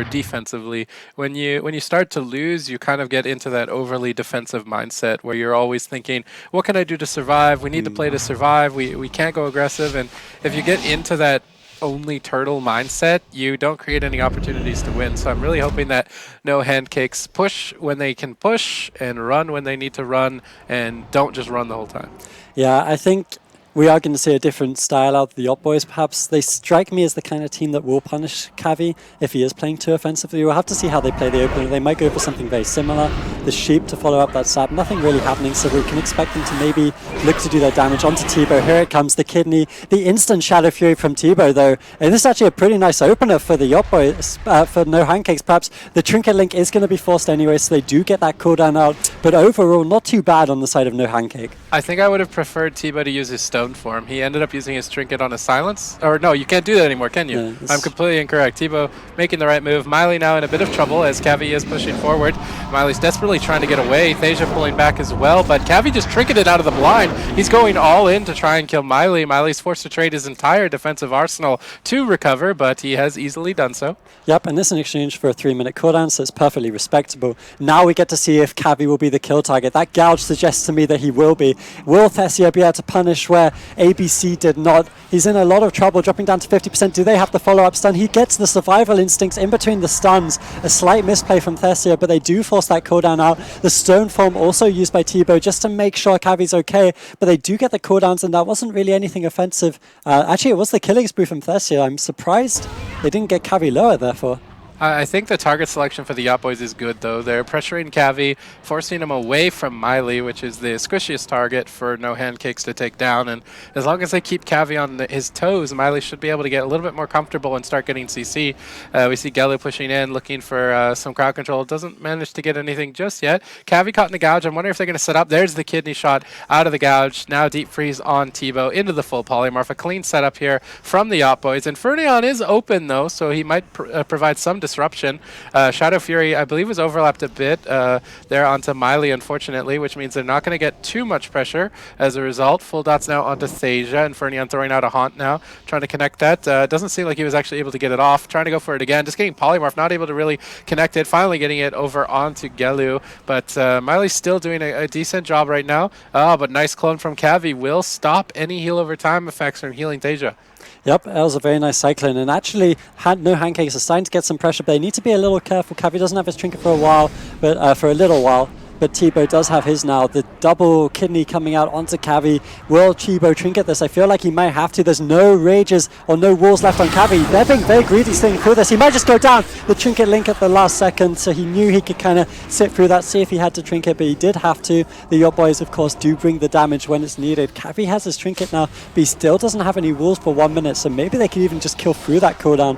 defensively. When you start to lose, you kind of get into that overly defensive mindset where you're always thinking, what can I do to survive? We need to play to survive. We can't go aggressive. And if you get into that only turtle mindset, you don't create any opportunities to win. So I'm really hoping that no Handecakes push when they can push and run when they need to run, and don't just run the whole time. Yeah, I think we are going to see a different style out of the Yacht Boys, perhaps. They strike me as the kind of team that will punish Cavi if he is playing too offensively. We'll have to see how they play the opener. They might go for something very similar. The Sheep to follow up that sap. Nothing really happening, so we can expect them to maybe look to do their damage onto T-Bow. Here it comes, the Kidney. The instant Shadow Fury from T-Bow, though. And this is actually a pretty nice opener for the Yacht Boys, for no Handecakes. Perhaps the Trinket Link is going to be forced anyway, so they do get that cooldown out. But overall, not too bad on the side of no Handcake. I think I would have preferred T-Bow to use his stone form. He ended up using his trinket on a silence. Or no, you can't do that anymore, can you? No, I'm completely incorrect. T-Bow making the right move. Miley now in a bit of trouble as Cavi is pushing forward. Miley's desperately trying to get away. Thasia pulling back as well, but Cavi just trinketed out of the blind. He's going all in to try and kill Miley. Miley's forced to trade his entire defensive arsenal to recover, but he has easily done so. Yep, and this in exchange for a 3-minute cooldown, so it's perfectly respectable. Now we get to see if Cavi will be the kill target. That gouge suggests to me that he will be. Will Thessia be able to punish where ABC did not? He's in a lot of trouble, dropping down to 50%. Do they have the follow-up stun? He gets the survival instincts in between the stuns. A slight misplay from Thessia, but they do force that cooldown out. The stone form also used by T-Bow just to make sure Cavi's okay, but they do get the cooldowns, and that wasn't really anything offensive. Actually, it was the killing spree from Thessia. I'm surprised they didn't get Cavi lower, therefore. I think the target selection for the Yacht Boys is good, though. They're pressuring Cavi, forcing him away from Miley, which is the squishiest target for no Handecakes to take down. And as long as they keep Cavi on his toes, Miley should be able to get a little bit more comfortable and start getting CC. We see Gelu pushing in, looking for some crowd control. Doesn't manage to get anything just yet. Cavi caught in the gouge. I'm wondering if they're going to set up. There's the kidney shot out of the gouge. Now deep freeze on T-Bow into the full polymorph. A clean setup here from the Yacht Boys. Infernion is open, though, so he might provide some disruption. Shadow Fury, I believe, was overlapped a bit there onto Miley, unfortunately, which means they're not going to get too much pressure as a result. Full dots now onto Thasia. Infernion throwing out a Haunt now, trying to connect that. Doesn't seem like he was actually able to get it off. Trying to go for it again. Just getting polymorph, not able to really connect it. Finally getting it over onto Gelu. But Miley's still doing a decent job right now. But nice clone from Cavi will stop any heal over time effects from healing Thasia. Yep, that was a very nice cyclone, and actually no Handcakes are starting to get some pressure, but they need to be a little careful. Cavi doesn't have his trinket for a while, but for a little while. But T-Bow does have his now. The double kidney coming out onto Cavi. Will T-Bow trinket this? I feel like he might have to. There's no rages or no walls left on Cavi. They're being very greedy staying through this. He might just go down. The trinket link at the last second, so he knew he could kind of sit through that, see if he had to trinket, but he did have to. The Yacht Boys, of course, do bring the damage when it's needed. Cavi has his trinket now, but he still doesn't have any walls for 1 minute, so maybe they could even just kill through that cooldown.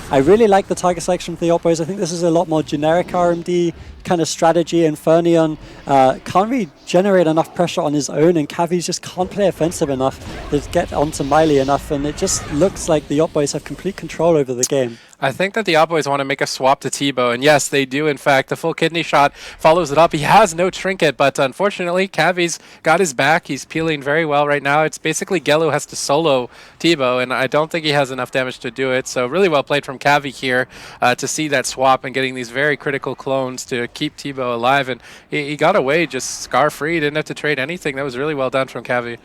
I really like the target selection for the Yacht Boys. I think this is a lot more generic RMD kind of strategy. Infernion can't really generate enough pressure on his own, and Cavi just can't play offensive enough to get onto Miley enough, and it just looks like the Yacht Boys have complete control over the game. I think that the Yacht Boys want to make a swap to T-Bow, and yes, they do, in fact. The full kidney shot follows it up. He has no trinket, but unfortunately, Cavi's got his back. He's peeling very well right now. It's basically Gelu has to solo T-Bow, and I don't think he has enough damage to do it, so really well played from Cavi here to see that swap and getting these very critical clones to keep T-Bow alive, and he got away just scar-free. Didn't have to trade anything. That was really well done from Cavi.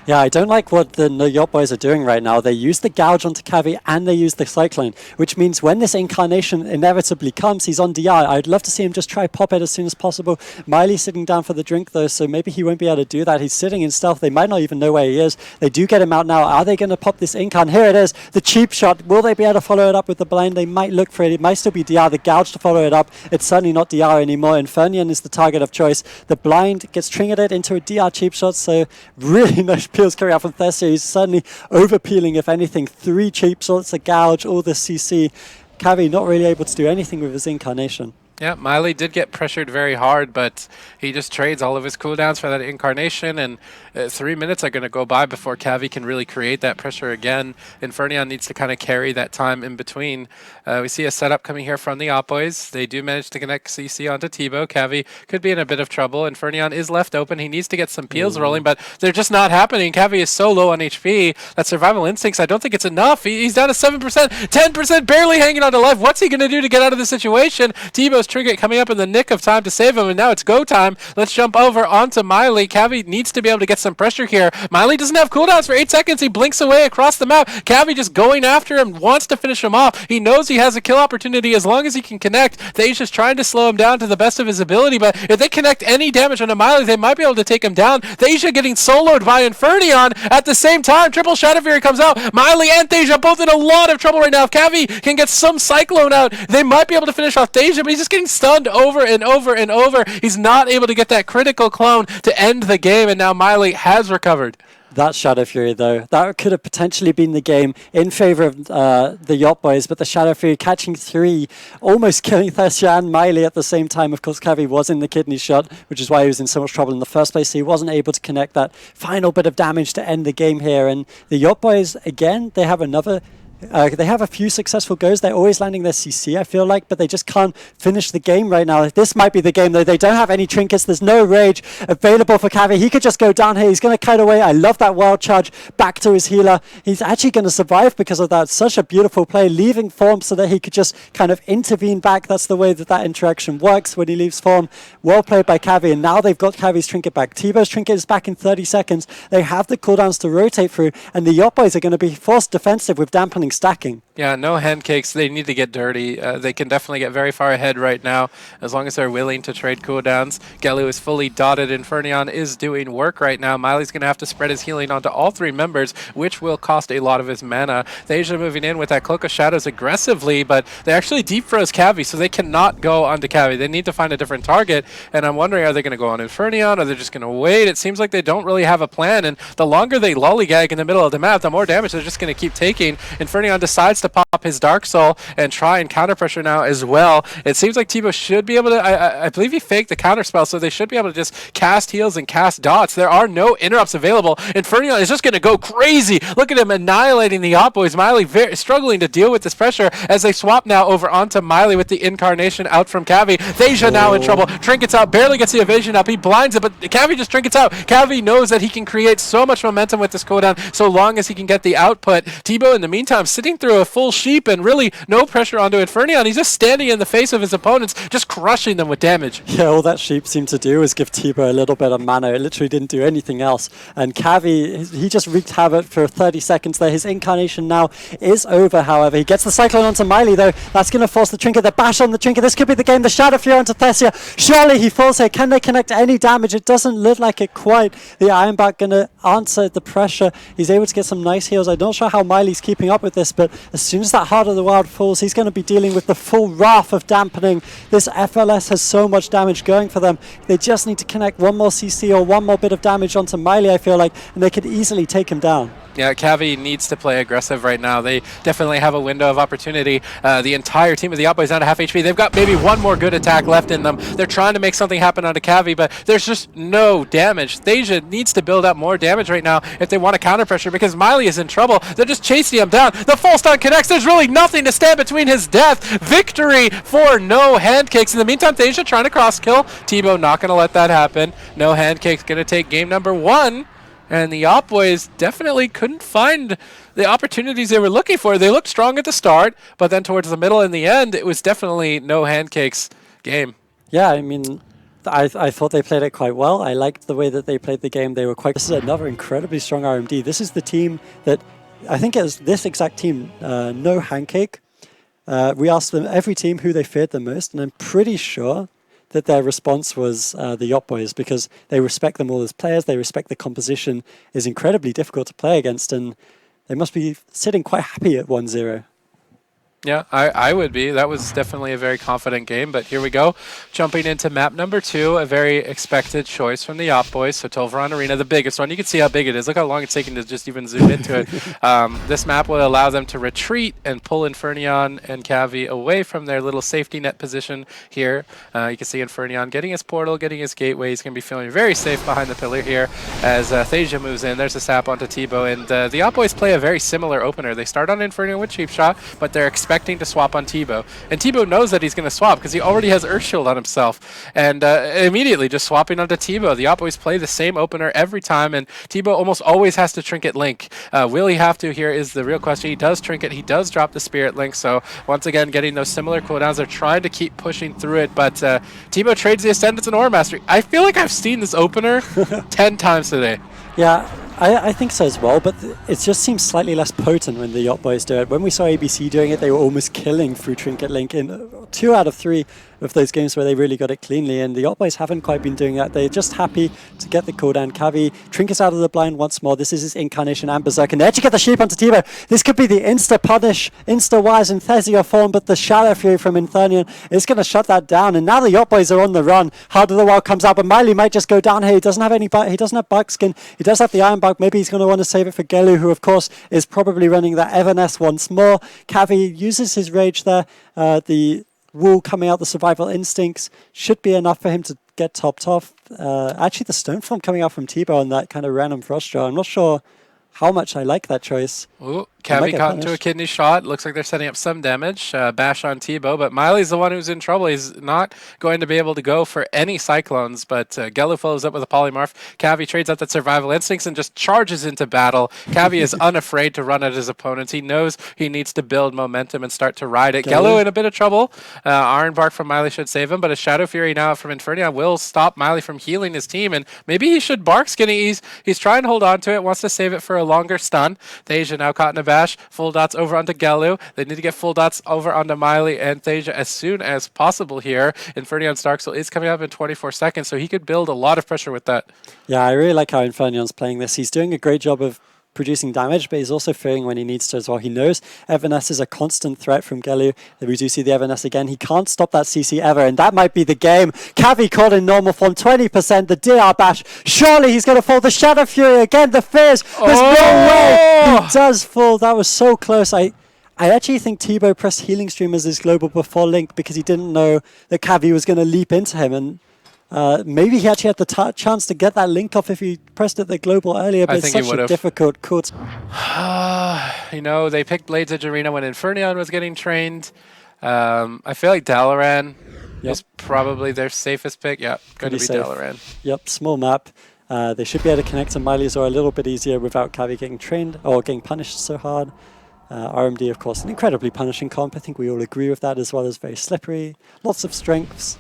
Yeah, I don't like what the Yacht Boys are doing right now. They use the gouge onto Cavi and they use the cyclone, which means when this incarnation inevitably comes, he's on DI. I'd love to see him just try pop it as soon as possible. Miley's sitting down for the drink though, so maybe he won't be able to do that. He's sitting in stealth. They might not even know where he is. They do get him out now. Are they going to pop this incarn? Here it is, the cheap shot. Will they be able to follow it up with the blind? They might look for it. It might still be DR. The gouge to follow it up. It's certainly not DR anymore. Infernion is the target of choice. The blind gets trinketed into a DR cheap shot, so really nice peels carry out from Thessia. He's certainly over peeling, if anything. 3 cheap shots, a gouge, all the CC. Cavi not really able to do anything with his incarnation. Yeah, Miley did get pressured very hard, but he just trades all of his cooldowns for that incarnation, and 3 minutes are going to go by before Cavi can really create that pressure again. Infernion needs to kind of carry that time in between. We see a setup coming here from the Op Boys. They do manage to connect CC onto Tebow. Cavi could be in a bit of trouble. Infernion is left open. He needs to get some peels rolling, but they're just not happening. Cavi is so low on HP. That survival instincts, I don't think it's enough. He's down to 7%, 10%, barely hanging on to life. What's he going to do to get out of the situation? Tebow's Trinket coming up in the nick of time to save him, and now it's go time. Let's jump over onto Miley. Cavi needs to be able to get some pressure here. Miley doesn't have cooldowns for 8 seconds. He blinks away across the map. Cavi just going after him, wants to finish him off. He knows he has a kill opportunity as long as he can connect. They's trying to slow him down to the best of his ability, but if they connect any damage onto Miley, they might be able to take him down. Thasia getting soloed by Infernion at the same time. Triple Shadow Fury comes out. Miley and Thasia both in a lot of trouble right now. If Cavi can get some Cyclone out, they might be able to finish off Thasia, but he's just getting stunned over and over and over. He's not able to get that critical clone to end the game, and now Miley has recovered. That Shadow Fury, though, that could have potentially been the game in favor of the Yacht Boys, but the Shadow Fury catching 3, almost killing Thessia and Miley at the same time. Of course, Cavi was in the kidney shot, which is why he was in so much trouble in the first place. So he wasn't able to connect that final bit of damage to end the game here. And the Yacht Boys, again, they have another... they have a few successful goes. They're always landing their CC, I feel like, but they just can't finish the game right now. This might be the game, though. They don't have any trinkets. There's no rage available for Cavi. He could just go down here. He's going to kite away. I love that wild charge back to his healer. He's actually going to survive because of that. Such a beautiful play, leaving form so that he could just kind of intervene back. That's the way that that interaction works when he leaves form. Well played by Cavi, and now they've got Cavi's trinket back. Tebow's trinket is back in 30 seconds. They have the cooldowns to rotate through, and the Yacht Boys are going to be forced defensive with dampening stacking. Yeah, no Handcakes. They need to get dirty. They can definitely get very far ahead right now as long as they're willing to trade cooldowns. Gelu is fully dotted. Infernion is doing work right now. Miley's going to have to spread his healing onto all 3 members, which will cost a lot of his mana. Thasia moving in with that Cloak of Shadows aggressively, but they actually deep froze Cavi, so they cannot go onto Cavi. They need to find a different target, and I'm wondering, are they going to go on Infernion? Are they just going to wait? It seems like they don't really have a plan, and the longer they lollygag in the middle of the map, the more damage they're just going to keep taking. Infernion decides to pop his Dark Soul and try and counter pressure now as well. It seems like Tebow should be able to, I believe he faked the counter spell, so they should be able to just cast heals and cast dots. There are no interrupts available. Infernion is just going to go crazy. Look at him annihilating the Op Boys. Miley struggling to deal with this pressure as they swap now over onto Miley with the incarnation out from Cavi. Thasia now in trouble. Trinkets out, barely gets the evasion up. He blinds it, but Cavi just trinkets out. Cavi knows that he can create so much momentum with this cooldown so long as he can get the output. Tebow in the meantime sitting through a full sheep and really no pressure onto Infernion. He's just standing in the face of his opponents, just crushing them with damage. Yeah, all that sheep seemed to do was give Tebow a little bit of mana. It literally didn't do anything else. And Cavi, he just wreaked havoc for 30 seconds there. His incarnation now is over, however. He gets the Cyclone onto Miley, though. That's going to force the Trinket. The bash on the Trinket. This could be the game. The Shadow Fury onto Thessia. Surely he falls here. Can they connect any damage? It doesn't look like it quite. The Ironbark going to answer the pressure. He's able to get some nice heals. I'm not sure how Miley's keeping up with this, but as soon as that Heart of the Wild falls, he's going to be dealing with the full wrath of dampening. This FLS has so much damage going for them. They just need to connect one more CC or one more bit of damage onto Miley, I feel like, and they could easily take him down. Yeah, Cavi needs to play aggressive right now. They definitely have a window of opportunity. The entire team of the Yacht Boys down to half HP. They've got maybe one more good attack left in them. They're trying to make something happen onto Cavi, but there's just no damage. Thasia needs to build up more damage right now if they want to counter pressure because Miley is in trouble. They're just chasing him down. The full stun connects. There's really nothing to stand between his death. Victory for No Handcakes. In the meantime, Thasia trying to cross kill. Tebow not going to let that happen. No Handcakes going to take game number 1. And the Op Boys definitely couldn't find the opportunities they were looking for. They looked strong at the start, but then towards the middle and the end, it was definitely No Handcakes game. Yeah, I mean, I thought they played it quite well. I liked the way that they played the game. They were quite... This is another incredibly strong RMD. This is the team that... I think it was this exact team, No Handcake. We asked them, every team, who they feared the most, and I'm pretty sure that their response was the Yacht Boys, because they respect them all as players, they respect the composition is incredibly difficult to play against, and they must be sitting quite happy at 1-0. Yeah, I would be. That was definitely a very confident game, but here we go. Jumping into map number 2, a very expected choice from the Yacht Boys. So Tolvaron Arena, the biggest one. You can see how big it is. Look how long it's taking to just even zoom into it. This map will allow them to retreat and pull Infernion and Cavi away from their little safety net position here. You can see Infernion getting his portal, getting his gateway. He's going to be feeling very safe behind the pillar here as Thasia moves in. There's a sap onto T-Bow, and the Yacht Boys play a very similar opener. They start on Infernion with Cheap Shot, but they're expecting to swap on T-Bow. And T-Bow knows that he's going to swap because he already has Earth Shield on himself. And immediately just swapping onto T-Bow. The Yacht Boys play the same opener every time, and T-Bow almost always has to Trinket Link. Will he have to here is the real question. He does Trinket. He does drop the Spirit Link. So once again, getting those similar cooldowns. They're trying to keep pushing through it, but T-Bow trades the Ascendance and Aura Mastery. I feel like I've seen this opener 10 times today. Yeah, I think so as well, but it just seems slightly less potent when the Yacht Boys do it. When we saw ABC doing it, they were almost killing through Trinket Link in 2 out of 3 of those games where they really got it cleanly, and the Yacht Boys haven't quite been doing that. They're just happy to get the cooldown. Cavi trinkets out of the blind once more. This is his Incarnation and Berserk, and they actually get the sheep onto T-Bow. This could be the insta-punish, insta-wise in Thessia form, but the Shadow Fury from Infernion is going to shut that down, and now the Yacht Boys are on the run. Heart of the Wild comes out, but Miley might just go down here. He doesn't have any he doesn't have Buckskin. He does have the Iron Bug. Maybe he's going to want to save it for Gelu, who of course is probably running that Everness once more. Cavi uses his rage there. The wool coming out, the survival instincts should be enough for him to get topped off. Actually, the stone form coming out from T-Bow on that kind of random frost draw. I'm not sure how much I like that choice. Ooh, Cavi caught into a kidney shot. Looks like they're setting up some damage. Bash on T-Bow, but Miley's the one who's in trouble. He's not going to be able to go for any Cyclones, but Gelu follows up with a Polymorph. Cavi trades out that Survival Instincts and just charges into battle. Cavi is unafraid to run at his opponents. He knows he needs to build momentum and start to ride it. Gelu in a bit of trouble. Iron Bark from Miley should save him, but a Shadow Fury now from Infernion will stop Miley from healing his team, and maybe he should Bark Skinny. He's trying to hold on to it, wants to save it for a longer stun. Thasia now caught in a bash. Full dots over onto Gelu. They need to get full dots over onto Miley and Thasia as soon as possible here. Infernion's Dark Soul is coming up in 24 seconds, so he could build a lot of pressure with that. Yeah, I really like how Infernion's playing this. He's doing a great job of producing damage, but he's also fearing when he needs to as well. He knows Everness is a constant threat from Gelu. We do see the Everness again. He can't stop that CC ever, and that might be the game. Cavi caught in normal form, 20%, the DR bash. Surely he's going to fall. The Shadow Fury again, the Fizz. There's no way he does fall. That was so close. I actually think T-Bow pressed Healing Stream as his global before Link because he didn't know that Cavi was going to leap into him, and maybe he actually had the chance to get that link off if he pressed it the global earlier, but it's such a difficult court. You know, they picked Blades Edge Arena when Infernion was getting trained. I feel like Dalaran is probably their safest pick. Yeah, going to be safe. Dalaran. Yep, small map. They should be able to connect to Miley's or a little bit easier without Cavi getting trained or getting punished so hard. RMD, of course, an incredibly punishing comp. I think we all agree with that, as well as very slippery. Lots of strengths,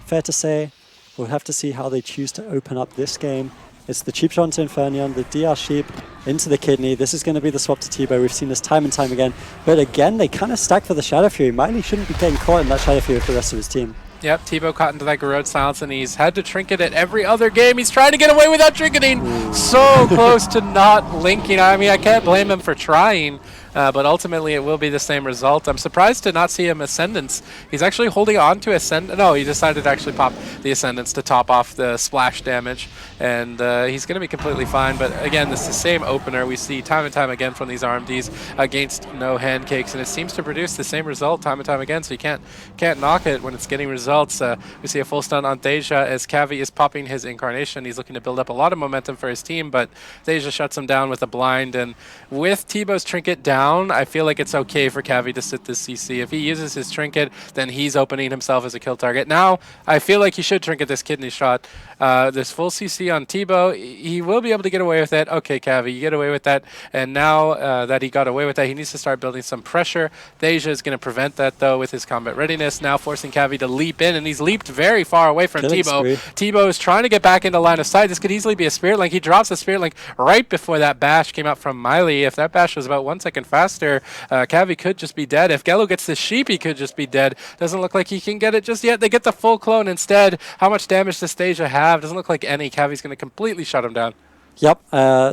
fair to say. We'll have to see how they choose to open up this game. It's the cheap shot into Infernion, the DR Sheep into the Kidney. This is going to be the swap to T-Bow. We've seen this time and time again. But again, they kind of stack for the Shadow Fury. Miley shouldn't be getting caught in that Shadow Fury with the rest of his team. Yep, T-Bow caught into that Garrote Silence, and he's had to trinket it every other game. He's trying to get away without trinketing. So close to not linking. I mean, I can't blame him for trying. But ultimately, it will be the same result. I'm surprised to not see him Ascendance. He's actually holding on to Ascendance. No, he decided to actually pop the Ascendance to top off the splash damage. And he's going to be completely fine. But again, this is the same opener we see time and time again from these RMDs against no Handcakes. And it seems to produce the same result time and time again. So you can't knock it when it's getting results. We see a full stun on Thasia as Cavi is popping his Incarnation. He's looking to build up a lot of momentum for his team. But Thasia shuts him down with a blind. And with T-Bow's trinket down, I feel like it's okay for Cavi to sit this CC. If he uses his trinket, then he's opening himself as a kill target. Now, I feel like he should trinket this kidney shot. This full CC on T-Bow, he will be able to get away with it. Okay, Cavi, you get away with that. And now that he got away with that, he needs to start building some pressure. Thasia is going to prevent that, though, with his combat readiness, now forcing Cavi to leap in, and he's leaped very far away from T-Bow. T-Bow is trying to get back into line of sight. This could easily be a Spirit Link. He drops the Spirit Link right before that bash came out from Miley. If that bash was about 1 second faster, Cavi could just be dead. If Gelu gets the sheep, he could just be dead. Doesn't look like he can get it just yet. They get the full clone instead. How much damage does Thasia have? Doesn't look like any. Cavi's going to completely shut him down. Yep,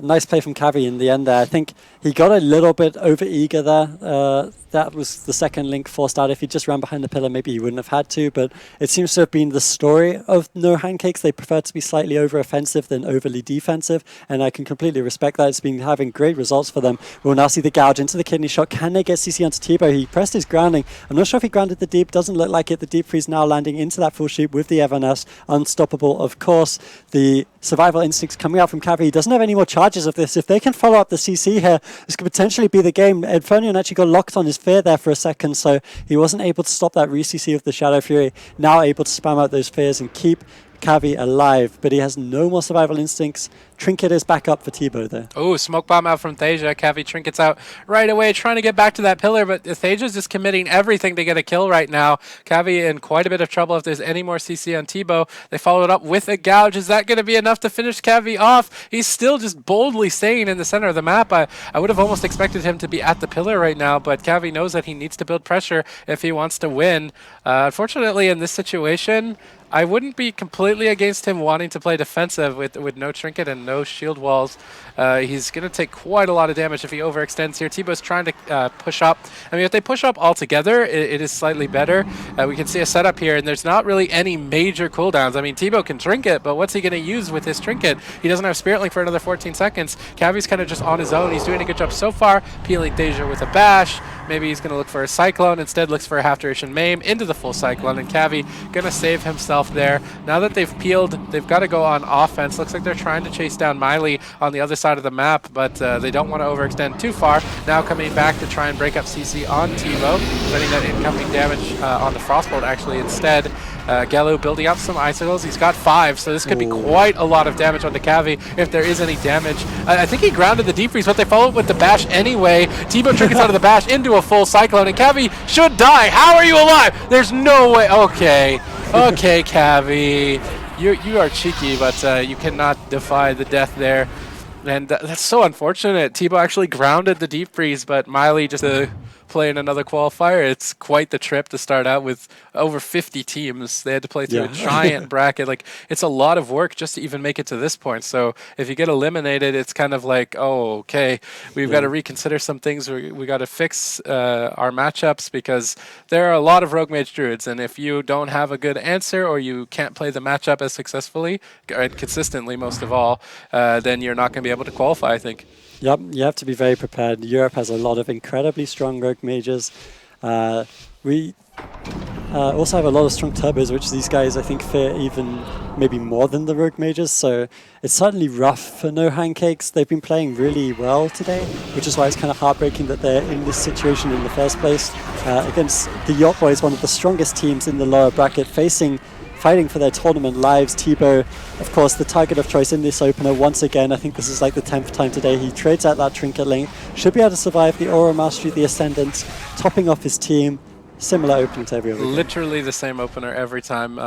nice play from Cavi in the end there. I think He got a little bit over-eager there. That was the second link forced out. If he just ran behind the pillar, maybe he wouldn't have had to, but it seems to have been the story of No Handcakes. They prefer to be slightly over-offensive than overly defensive, and I can completely respect that. It's been having great results for them. We'll now see the gouge into the kidney shot. Can they get CC onto Tebow? He pressed his grounding. I'm not sure if he grounded the deep. Doesn't look like it. The deep freeze now landing into that full shoot with the Evanesce. Unstoppable, of course. The survival instincts coming out from Cavi. He doesn't have any more charges of this. If they can follow up the CC here, this could potentially be the game. Infernion actually got locked on his fear there for a second, so he wasn't able to stop that re-CC of the Shadow Fury. Now able to spam out those fears and keep Cavi alive, but he has no more survival instincts. Trinket is back up for Tebow there. Oh, smoke bomb out from Thasia. Cavi trinkets out right away, trying to get back to that pillar, but Thasia's just committing everything to get a kill right now. Cavi in quite a bit of trouble if there's any more CC on Tebow. They follow it up with a gouge. Is that going to be enough to finish Cavi off? He's still just boldly staying in the center of the map. I would have almost expected him to be at the pillar right now, but Cavi knows that he needs to build pressure if he wants to win. Unfortunately, in this situation, I wouldn't be completely against him wanting to play defensive with no trinket and no shield walls. He's going to take quite a lot of damage if he overextends here. Tebow's trying to push up. I mean, if they push up all together, it is slightly better. We can see a setup here, and there's not really any major cooldowns. I mean, Tebow can trinket, but what's he going to use with his trinket? He doesn't have Spirit Link for another 14 seconds. Cavi's kind of just on his own. He's doing a good job so far, peeling Thasia with a bash. Maybe he's going to look for a Cyclone. Instead, looks for a half-duration Maim into the full Cyclone, and Cavi going to save himself there. Now that they've peeled, they've got to go on offense. Looks like they're trying to chase down Miley on the other side of the map, but they don't want to overextend too far. Now coming back to try and break up CC on Tebow, letting that incoming damage on the Frostbolt actually instead. Gelu building up some icicles. He's got 5, so this could be quite a lot of damage onto Cavi if there is any damage. I think he grounded the deep freeze, but they follow it with the bash anyway. Tebow trinkets out of the bash into a full Cyclone, and Cavi should die. How are you alive? There's no way. Okay. Okay, Cavi. You are cheeky, but you cannot defy the death there. And that's so unfortunate. Tebow actually grounded the deep freeze, but Miley just playing another qualifier. It's quite the trip to start out with over 50 teams. They had to play through a giant bracket. Like, it's a lot of work just to even make it to this point. So if you get eliminated, it's kind of like, oh, okay, we've got to reconsider some things. We got to fix our matchups, because there are a lot of Rogue Mage Druids, and if you don't have a good answer, or you can't play the matchup as successfully and consistently, most of all, then you're not going to be able to qualify, I think. Yep, you have to be very prepared. Europe has a lot of incredibly strong rogue mages. We also have a lot of strong turbos, which these guys, I think, fear even maybe more than the rogue mages. So it's certainly rough for No Handcakes. They've been playing really well today, which is why it's kind of heartbreaking that they're in this situation in the first place. Against the Yacht Boys, one of the strongest teams in the lower bracket, fighting for their tournament lives. Tebow, of course, the target of choice in this opener once again. I think this is like the 10th time today. He trades out that trinket link. Should be able to survive the Aura Mastery, the Ascendant, topping off his team. Similar opening to every other game. Literally the same opener every time.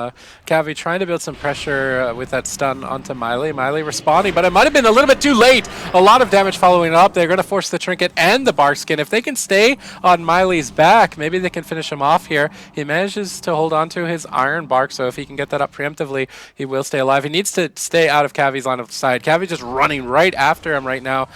Cavi trying to build some pressure with that stun onto Miley. Miley responding, but it might have been a little bit too late. A lot of damage following up. They're going to force the trinket and the bark skin. If they can stay on Miley's back, maybe they can finish him off here. He manages to hold on to his iron bark, so if he can get that up preemptively, he will stay alive. He needs to stay out of Cavi's line of sight. Cavi just running right after him right now.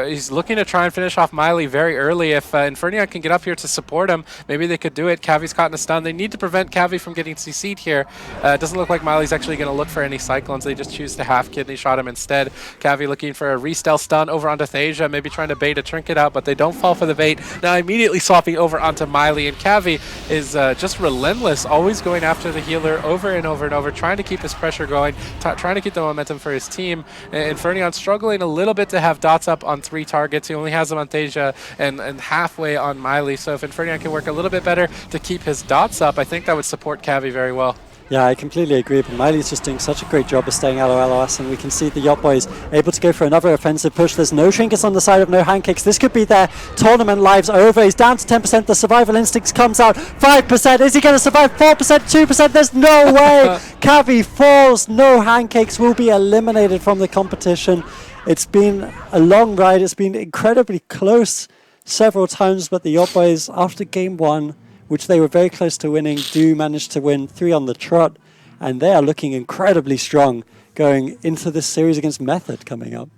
He's looking to try and finish off Miley very early. If Infernion can get up here to support him, maybe they could do it. Cavi's caught in a stun. They need to prevent Cavi from getting CC'd here. It doesn't look like Miley's actually going to look for any Cyclones. They just choose to half kidney shot him instead. Cavi looking for a restel stun over onto Thasia, maybe trying to bait a trinket out, but they don't fall for the bait. Now immediately swapping over onto Miley, and Cavi is just relentless, always going after the healer over and over and over, trying to keep his pressure going, trying to keep the momentum for his team. Infernion struggling a little bit to have dots up on 3 targets. He only has them on Thasia and halfway on Miley, so if Infernion can work a little bit better to keep his dots up, I think that would support Cavi very well. Yeah, I completely agree, but Miley's just doing such a great job of staying out of LOS, and we can see the Yacht Boys able to go for another offensive push. There's no trinkets on the side of No Handcakes. This could be their tournament lives over. He's down to 10%. The survival instincts comes out. 5%. Is he going to survive? 4%, 2%. There's no way. Cavi falls. No Handcakes will be eliminated from the competition. It's been a long ride. It's been incredibly close several times, but the Yacht Boys, after game 1, which they were very close to winning, do manage to win 3 on the trot, and they are looking incredibly strong going into this series against Method coming up.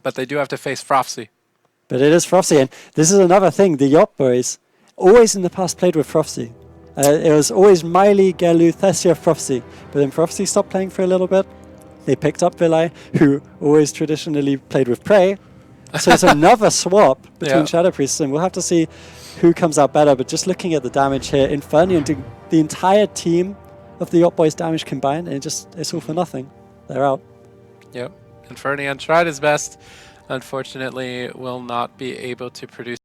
But they do have to face Frofsy. But it is Frosty, and this is another thing. The Yacht boys always in the past played with Frosty. It was always Miley, Gelu, Thessia, Frosty. But then Frosty stopped playing for a little bit. They picked up Villi, who always traditionally played with Prey. So it's another swap between Shadow Priests, and we'll have to see who comes out better. But just looking at the damage here, Infernian doing the entire team of the Yacht boys damage combined, and it's all for nothing. They're out. Yep. Infernian tried his best. Unfortunately, will not be able to produce